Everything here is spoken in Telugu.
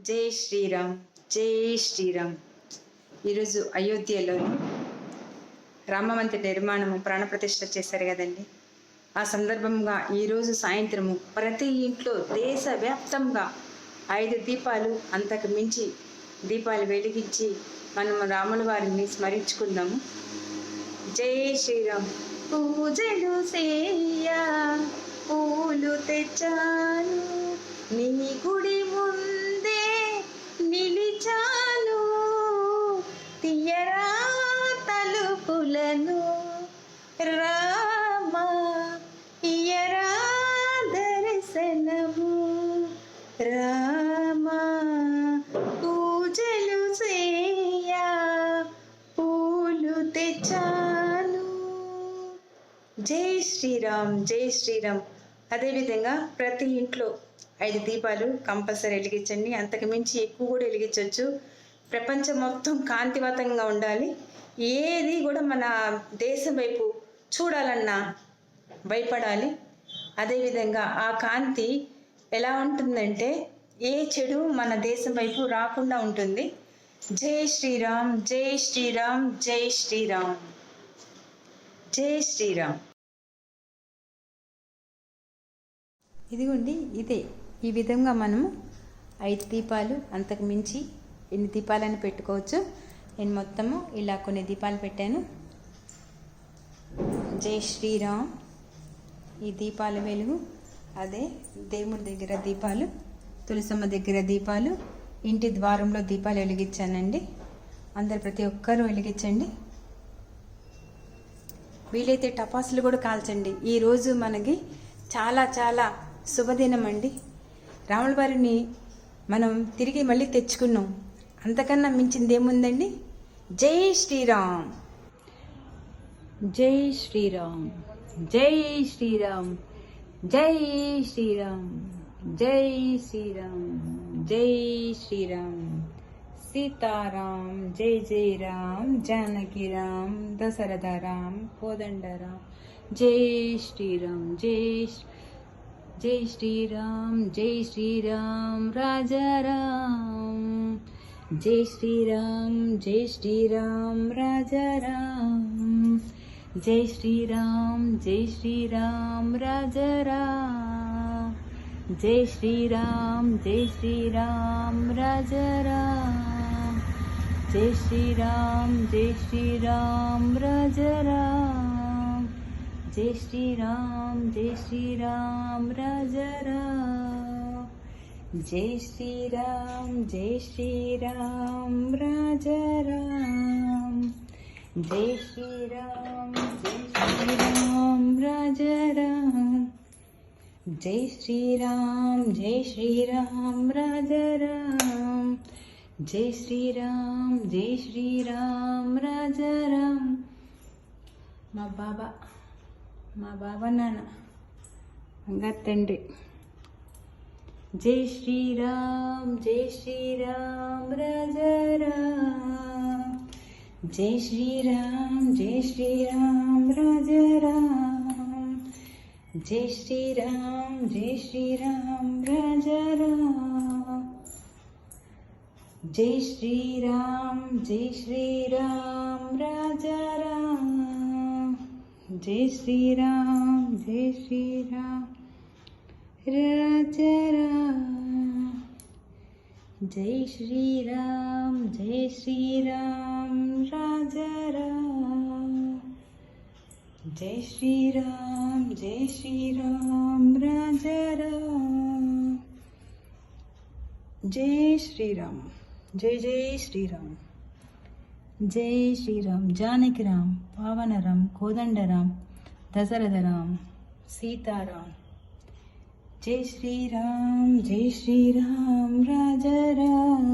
జై శ్రీరామ్, జై శ్రీరామ్. ఈరోజు అయోధ్యలో రామమందిర నిర్మాణము ప్రాణప్రతిష్ఠ చేశారు కదండి. ఆ సందర్భంగా ఈరోజు సాయంత్రము ప్రతి ఇంట్లో దేశవ్యాప్తంగా 5 దీపాలు అంతకు మించి దీపాలు వెలిగించి మనము రాముల వారిని స్మరించుకుందాము. జై శ్రీరామ్. పూజలు సేయ పూలు తెచ్చాను, నీ గుడి ముందే నిలిచాను, తీయరా తలుపులను రామ, ఇయరా దర్శనము రామ. పూజలు సేయ పూలు తెచ్చాను. జై శ్రీరామ్, జై శ్రీరామ్. అదేవిధంగా ప్రతి ఇంట్లో 5 దీపాలు కంపల్సరీ వెలిగించండి. అంతకు మించి ఎక్కువ కూడా వెలిగించవచ్చు. ప్రపంచం మొత్తం కాంతివంతంగా ఉండాలి. ఏది కూడా మన దేశం వైపు చూడాలన్నా భయపడాలి. అదేవిధంగా ఆ కాంతి ఎలా ఉంటుందంటే ఏ చెడు మన దేశం వైపు రాకుండా ఉంటుంది. జై శ్రీరామ్, జై శ్రీరామ్, జై శ్రీరామ్, జై శ్రీరామ్. ఇదిగోండి, ఇదే ఈ విధంగా మనము 5 దీపాలు అంతకు మించి ఎన్ని దీపాలని పెట్టుకోవచ్చు. నేను మొత్తము ఇలా కొన్ని దీపాలు పెట్టాను. జై శ్రీరామ్. ఈ దీపాల వెలుగు అదే దేవుడి దగ్గర దీపాలు, తులసమ్మ దగ్గర దీపాలు, ఇంటి ద్వారంలో దీపాలు వెలిగించానండి. అందరు ప్రతి ఒక్కరూ వెలిగించండి. వీలైతే టపాసులు కూడా కాల్చండి. ఈరోజు మనకి చాలా చాలా శుభదినం అండి. రాముల వారిని మనం తిరిగి మళ్ళీ తెచ్చుకున్నాం. అంతకన్నా మించింది ఏముందండి. జై శ్రీరామ్, జై శ్రీరామ్, జై శ్రీరామ్, జై శ్రీరామ్, జై శ్రీరామ్, జై శ్రీరామ్. సీతారాం, జై జై రామ్, జానకి రామ్, దశరథ రామ్, కోదండ రామ్. జై శ్రీరామ్, జై శ్రీరామ్, జై శ్రీరామ్, రాజారాం. జై శ్రీరామ్, జై శ్రీరామ్, రాజారాం. జై శ్రీరామ్, జై శ్రీరామ్, రాజారాం. జై శ్రీరామ్, జై శ్రీరామ్, రాజారాం. జై శ్రీరామ్, జై శ్రీరామ్, రాజారాం. జై శ్రీరామ్, జై శ్రీరామ్, రాజారాం. జై శ్రీరామ్, జై శ్రీరామ్, రాజారాం. జై శ్రీరామ్, జై శ్రీరామ్, రాజారాం. జై శ్రీరామ్, జై శ్రీరామ్, రాజారాం. జై శ్రీరామ్, జై శ్రీరామ్, రాజారాం. మా బాబా నాన్న ఇంకా తండ్రి. జై శ్రీరామ్, జై శ్రీరామ్, రాజారాం. జై శ్రీరామ్, జై శ్రీరామ్, రాజారాం. జై శ్రీరామ్, జై శ్రీరామ్, రాజారాం. జై శ్రీరామ్, జై శ్రీరామ్, రాజారాం. జై శ్రీరామ్, జై శ్రీరామ్, రాజారాం. జై శ్రీరామ్, జై శ్రీరామ్, రాజారాం. జై శ్రీరామ్, జై శ్రీరామ్, రాజారాం. జై శ్రీరామ్, జై జై శ్రీరామ్. జై శ్రీరామ్, జానకి రామ్, పావన రామ్, కోదండ రామ్, దశరథ రామ్, సీతారాం. జై శ్రీరామ్, జై శ్రీరామ్, రాజారాం.